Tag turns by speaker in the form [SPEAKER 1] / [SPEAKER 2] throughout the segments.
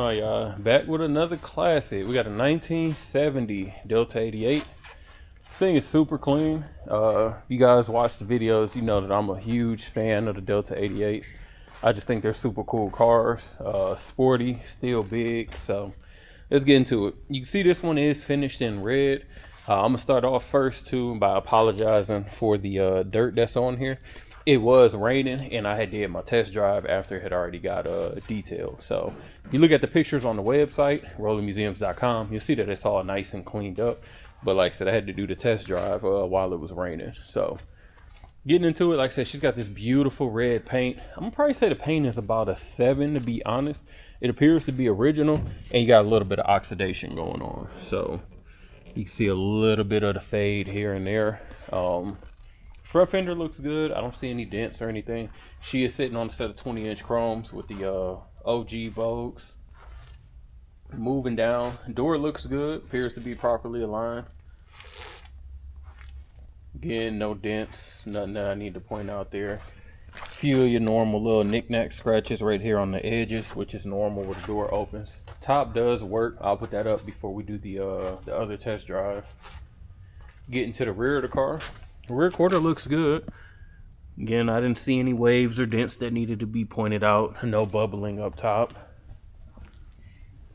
[SPEAKER 1] on, y'all? Back with another classic. We got a 1970 Delta 88. This thing is super clean. If you guys watch the videos, you know that I'm a huge fan of the Delta 88s. I just think they're super cool cars. Sporty, still big. So let's get into it. You can see this one is finished in red. I'm gonna start off first too by apologizing for the dirt that's on here. It was raining and I had did my test drive after it had already got detailed. So if you look at the pictures on the website, rollingmuseums.com, you'll see that it's all nice and cleaned up. But like I said, I had to do the test drive while it was raining. So getting into it, like I said, she's got this beautiful red paint. I'm gonna probably say the paint is about a 7, to be honest. It appears to be original, and you got a little bit of oxidation going on. So you can see a little bit of the fade here and there. Front fender looks good. I don't see any dents or anything. She is sitting on a set of 20-inch chromes with the OG Vogues. Moving down, door looks good. Appears to be properly aligned. Again, no dents, nothing that I need to point out there. Few of your normal little knick-knack scratches right here on the edges, which is normal when the door opens. Top does work. I'll put that up before we do the other test drive. Getting to the rear of the car. The rear quarter looks good. Again, I didn't see any waves or dents that needed to be pointed out. No bubbling up top.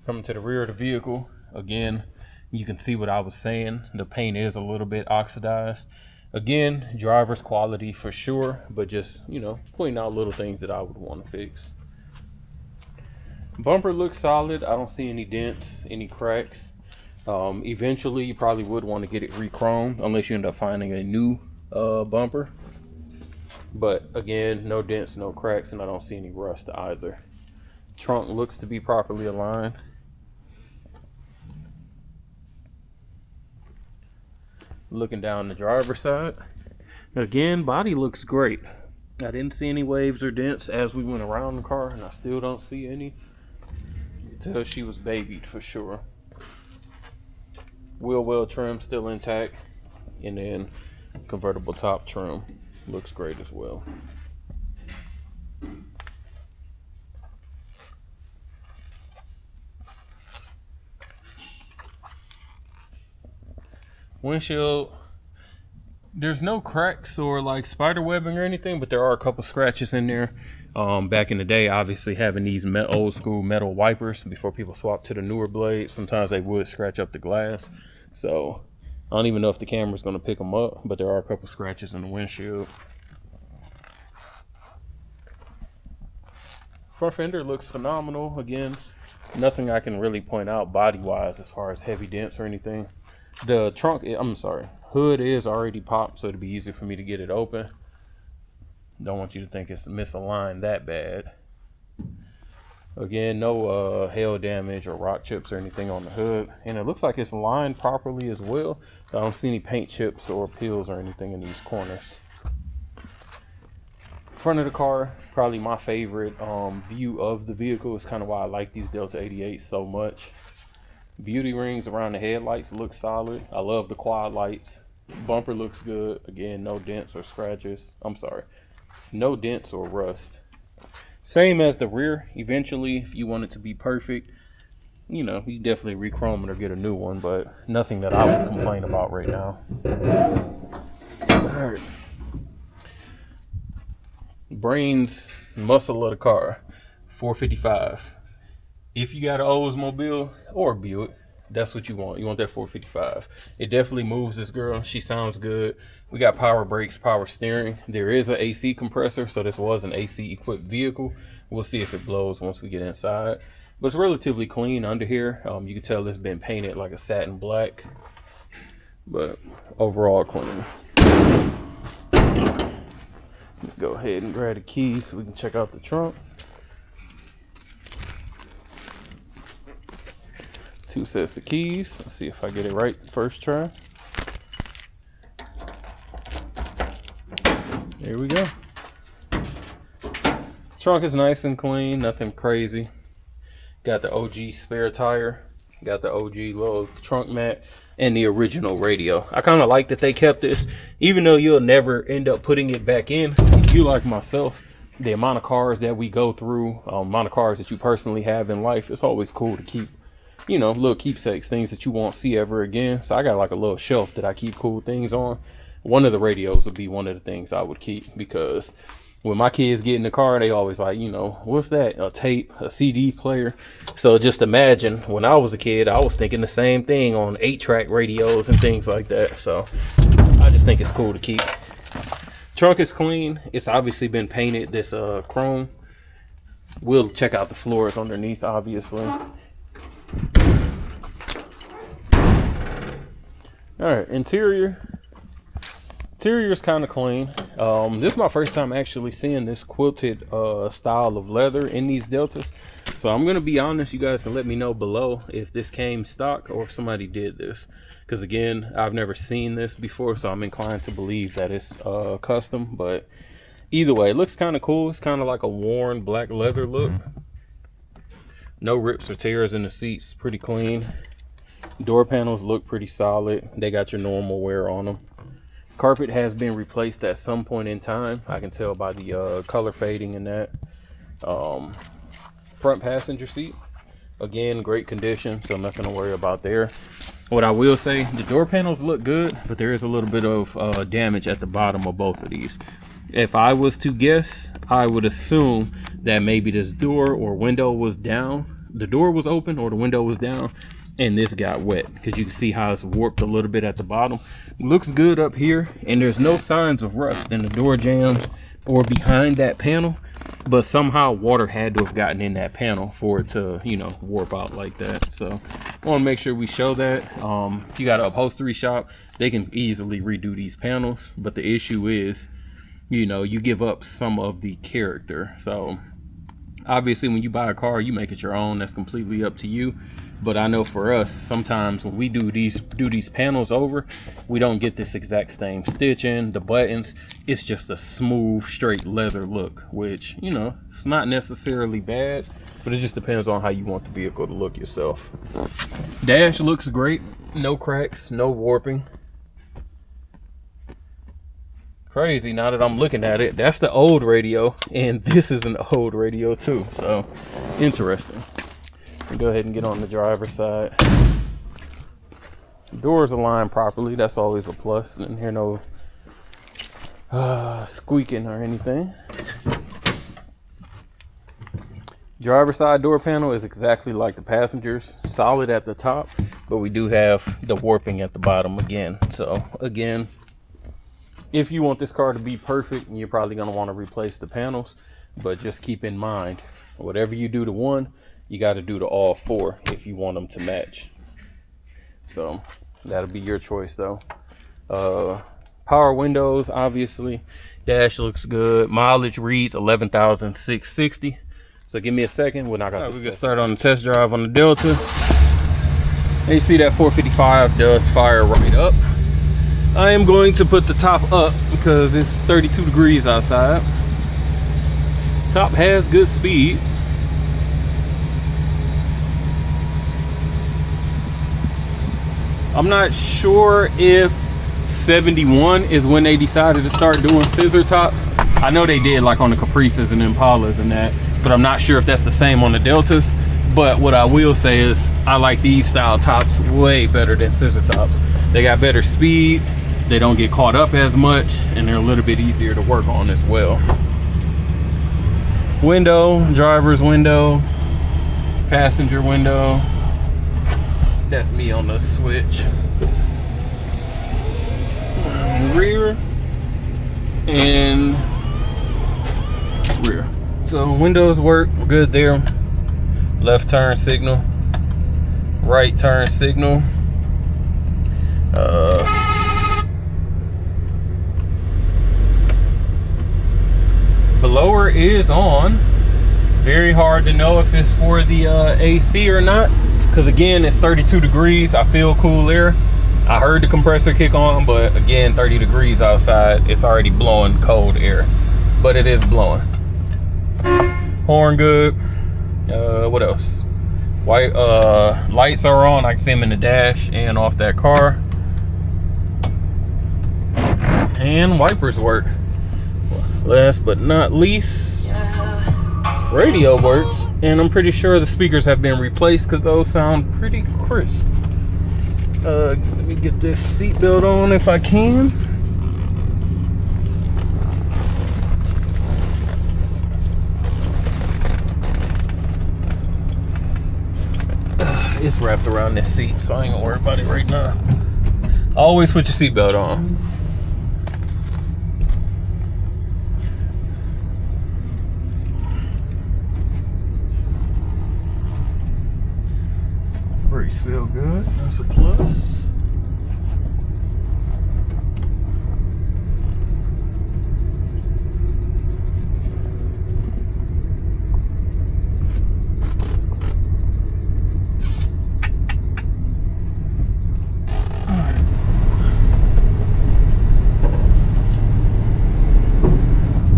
[SPEAKER 1] Coming to the rear of the vehicle, again, you can see what I was saying. The paint is a little bit oxidized. Again, driver's quality for sure, but just, you know, pointing out little things that I would want to fix. Bumper looks solid. I don't see any dents, any cracks. Eventually, you probably would want to get it re-chromed unless you end up finding a new bumper. But again, no dents, no cracks, and I don't see any rust either. Trunk looks to be properly aligned. Looking down the driver's side, again, body looks great. I didn't see any waves or dents as we went around the car, and I still don't see any. You can tell she was babied for sure. Wheel well trim still intact, and then convertible top trim looks great as well. Windshield, there's no cracks or like spider webbing or anything, but there are a couple scratches in there. Back in the day, obviously having these old school metal wipers before people swap to the newer blades, sometimes they would scratch up the glass. So I don't even know if the camera's going to pick them up, but there are a couple scratches in the windshield. Front fender looks phenomenal. Again, nothing I can really point out body wise as far as heavy dents or anything. The trunk, hood is already popped, so it'll be easy for me to get it open. Don't want you to think it's misaligned that bad. Again, no hail damage or rock chips or anything on the hood, and it looks like it's lined properly as well. I don't see any paint chips or peels or anything in these corners. Front of the car, probably my favorite view of the vehicle. Is kind of why I like these Delta 88s so much. Beauty rings around the headlights look solid. I love the quad lights. Bumper looks good. Again, no dents or scratches. No dents or rust. Same as the rear. Eventually, if you want it to be perfect, you know, you definitely re-chrome it or get a new one, but nothing that I would complain about right now. All right. Brains, muscle of the car, 455. If you got an Oldsmobile or a Buick, that's what you want. You want that 455. It definitely moves this girl. She sounds good. We got power brakes, power steering. There is an AC compressor, so this was an AC equipped vehicle. We'll see if it blows once we get inside. But it's relatively clean under here. You can tell it's been painted like a satin black, but overall clean. Go ahead and grab the keys so we can check out the trunk. 2 sets of keys. Let's see if I get it right first try. There we go. Trunk is nice and clean, nothing crazy. Got the OG spare tire, got the OG little trunk mat, and the original radio. I kind of like that they kept this, even though you'll never end up putting it back in. If you like myself, the amount of cars that we go through, amount of cars that you personally have in life, it's always cool to keep, you know, little keepsakes, things that you won't see ever again. So I got like a little shelf that I keep cool things on. One of the radios would be one of the things I would keep, because when my kids get in the car, they always like, you know, what's that? A tape, a CD player. So just imagine, when I was a kid, I was thinking the same thing on 8-track radios and things like that. So I just think it's cool to keep. Trunk is clean. It's obviously been painted this chrome. We'll check out the floors underneath, obviously. All right, interior is kind of clean. This is my first time actually seeing this quilted style of leather in these Deltas, so I'm gonna be honest. You guys can let me know below if this came stock or if somebody did this, because again, I've never seen this before, so I'm inclined to believe that it's custom. But either way, it looks kind of cool. It's kind of like a worn black leather look. No rips or tears in the seats, pretty clean. Door panels look pretty solid. They got your normal wear on them. Carpet has been replaced at some point in time. I can tell by the color fading in that. Front passenger seat, again, great condition, so nothing to worry about there. What I will say, the door panels look good, but there is a little bit of damage at the bottom of both of these. If I was to guess, I would assume that maybe this door or window was down. The door was open or the window was down, and this got wet, because you can see how it's warped a little bit at the bottom. Looks good up here, and there's no signs of rust in the door jambs or behind that panel, but somehow water had to have gotten in that panel for it to, you know, warp out like that. So I want to make sure we show that. If you got an upholstery shop, they can easily redo these panels, but the issue is, you know, you give up some of the character. So obviously when you buy a car, you make it your own. That's completely up to you. But I know for us, sometimes when we do these panels over, we don't get this exact same stitching, the buttons. It's just a smooth, straight leather look, which, you know, it's not necessarily bad, but it just depends on how you want the vehicle to look yourself. Dash looks great. No cracks, no warping. Crazy, now that I'm looking at it, that's the old radio, and this is an old radio too. So interesting. Go ahead and get on the driver's side. Doors aligned properly, that's always a plus. Didn't hear no squeaking or anything. Driver's side door panel is exactly like the passengers, solid at the top, but we do have the warping at the bottom again. So again, if you want this car to be perfect, you're probably going to want to replace the panels, but just keep in mind, whatever you do to one, you got to do to all four if you want them to match. So that'll be your choice though. Power windows, obviously. Dash looks good. Mileage reads 11,660. So give me a second. We're not gonna. We're gonna start on the test drive on the Delta. And you see that 455 does fire right up. I am going to put the top up because it's 32 degrees outside. Top has good speed. I'm not sure if 71 is when they decided to start doing scissor tops. I know they did, like on the Caprices and Impalas and that, but I'm not sure if that's the same on the Deltas. But what I will say is I like these style tops way better than scissor tops. They got better speed, they don't get caught up as much, and they're a little bit easier to work on as well. Window, driver's window, passenger window. That's me on the switch. Rear and rear. So windows work good there. Left turn signal, right turn signal. Blower is on. Very hard to know if it's for the AC or not, because again, it's 32 degrees. I feel cool air. I heard the compressor kick on, but again, 30 degrees outside, it's already blowing cold air, but it is blowing. Horn good. What else? White lights are on. I can see them in the dash and off that car. And wipers work. Last but not least, radio works, and I'm pretty sure the speakers have been replaced because those sound pretty crisp. Let me get this seatbelt on if I can. It's wrapped around this seat, so I ain't gonna worry about it right now. Always put your seatbelt on. Brakes feel good. That's a plus.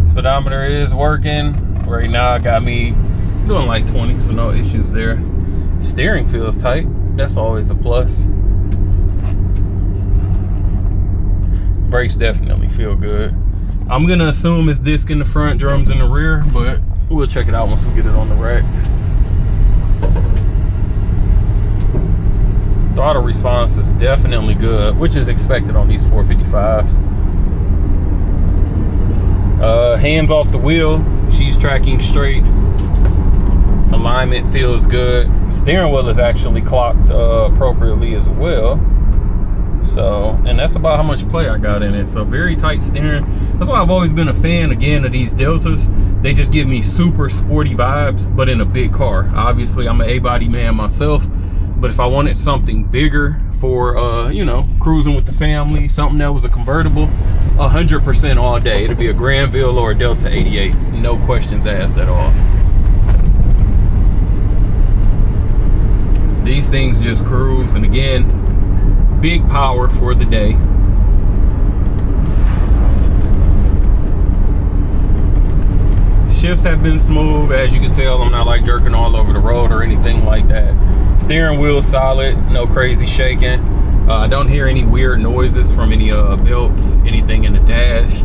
[SPEAKER 1] Speedometer is working. Right now I got me doing like 20, so no issues there. Steering feels tight. That's always a plus. Brakes definitely feel good. I'm gonna assume it's disc in the front, drums in the rear, but we'll check it out once we get it on the rack. Throttle response is definitely good, which is expected on these 455s. Hands off the wheel, she's tracking straight. Alignment feels good. Steering wheel is actually clocked appropriately as well. So, and that's about how much play I got in it. So very tight steering. That's why I've always been a fan, again, of these Deltas. They just give me super sporty vibes, but in a big car. Obviously, I'm an A-body man myself, but if I wanted something bigger for, you know, cruising with the family, something that was a convertible, 100% all day. It'll be a Granville or a Delta 88. No questions asked at all. These things just cruise, and again, big power for the day. Shifts have been smooth. As you can tell, I'm not like jerking all over the road or anything like that. Steering wheel solid, no crazy shaking. I don't hear any weird noises from any belts, anything in the dash.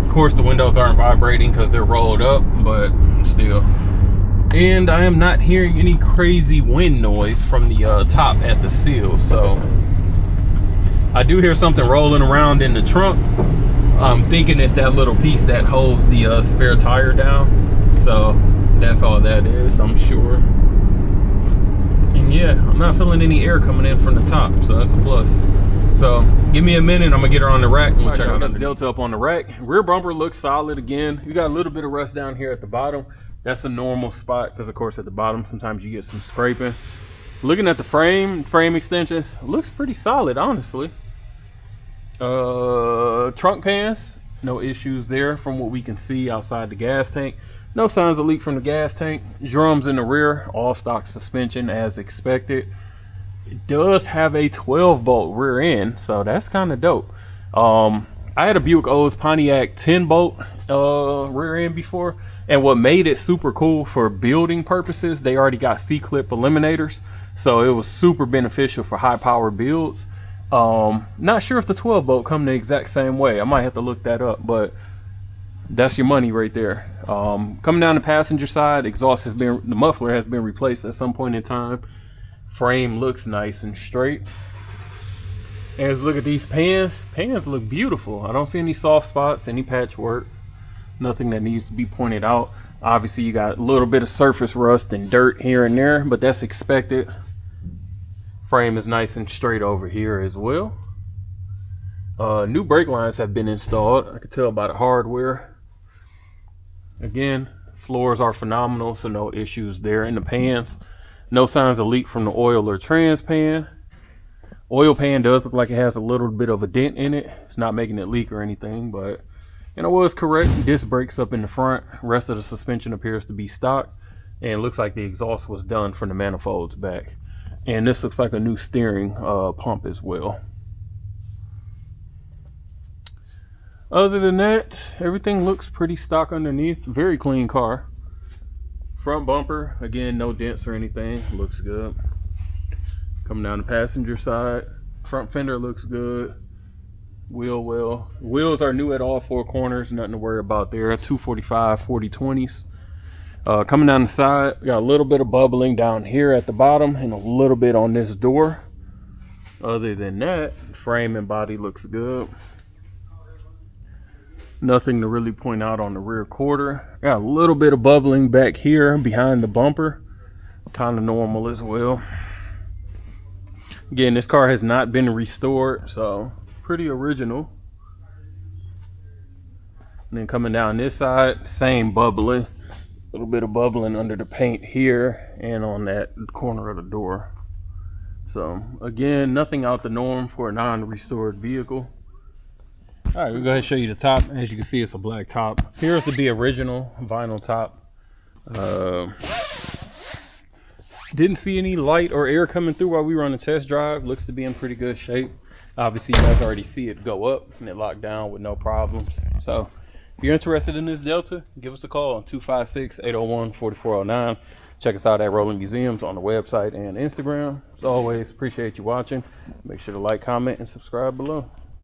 [SPEAKER 1] Of course, the windows aren't vibrating because they're rolled up, but still. And I am not hearing any crazy wind noise from the top at the seal. So I do hear something rolling around in the trunk. I'm thinking it's that little piece that holds the spare tire down. So that's all that is, I'm sure. And yeah, I'm not feeling any air coming in from the top, so that's a plus. So give me a minute, I'm gonna get her on the rack and we'll check out the Delta up on the rack. Rear bumper looks solid again. You got a little bit of rust down here at the bottom. That's a normal spot because of course at the bottom sometimes you get some scraping. Looking at the frame extensions, looks pretty solid, honestly. Trunk pans, no issues there from what we can see outside the gas tank. No signs of leak from the gas tank. Drums in the rear, all stock suspension as expected. It does have a 12-bolt rear end, so that's kind of dope. I had a Buick Olds Pontiac 10-bolt rear end before, and what made it super cool for building purposes, they already got C-clip eliminators, so it was super beneficial for high power builds. Not sure if the 12-bolt come the exact same way. I might have to look that up, but that's your money right there. Coming down the passenger side, exhaust has been, the muffler has been replaced at some point in time. Frame looks nice and straight. And look at these pans. Pans look beautiful. I don't see any soft spots, any patchwork, nothing that needs to be pointed out. Obviously you got a little bit of surface rust and dirt here and there, but that's expected. Frame is nice and straight over here as well. New brake lines have been installed. I can tell by the hardware. Again, floors are phenomenal, so no issues there. In the pans, no signs of leak from the oil or trans pan. Oil pan does look like it has a little bit of a dent in it. It's not making it leak or anything, but I was correct. Disc brakes up in the front. Rest of the suspension appears to be stock, and it looks like the exhaust was done from the manifolds back. And this looks like a new steering pump as well. Other than that, everything looks pretty stock underneath. Very clean car. Front bumper, again, no dents or anything. Looks good. Coming down the passenger side, front fender looks good. Wheel well. Wheels are new at all four corners, nothing to worry about there. 245 40/20s. Coming down the side, got a little bit of bubbling down here at the bottom and a little bit on this door. Other than that, frame and body looks good. Nothing to really point out on the rear quarter. Got a little bit of bubbling back here behind the bumper. Kind of normal as well. Again, this car has not been restored, so pretty original. And then coming down this side, same bubbling. A little bit of bubbling under the paint here and on that corner of the door. So again, nothing out the norm for a non-restored vehicle. All right, we'll go ahead and show you the top. As you can see, it's a black top. Here's the original vinyl top. Didn't see any light or air coming through while we were on the test drive. Looks to be in pretty good shape. Obviously, you guys already see it go up and it locked down with no problems. So if you're interested in this Delta, give us a call on 256-801-4409. Check us out at Rolling Museums on the website and Instagram. As always, appreciate you watching. Make sure to like, comment, and subscribe below.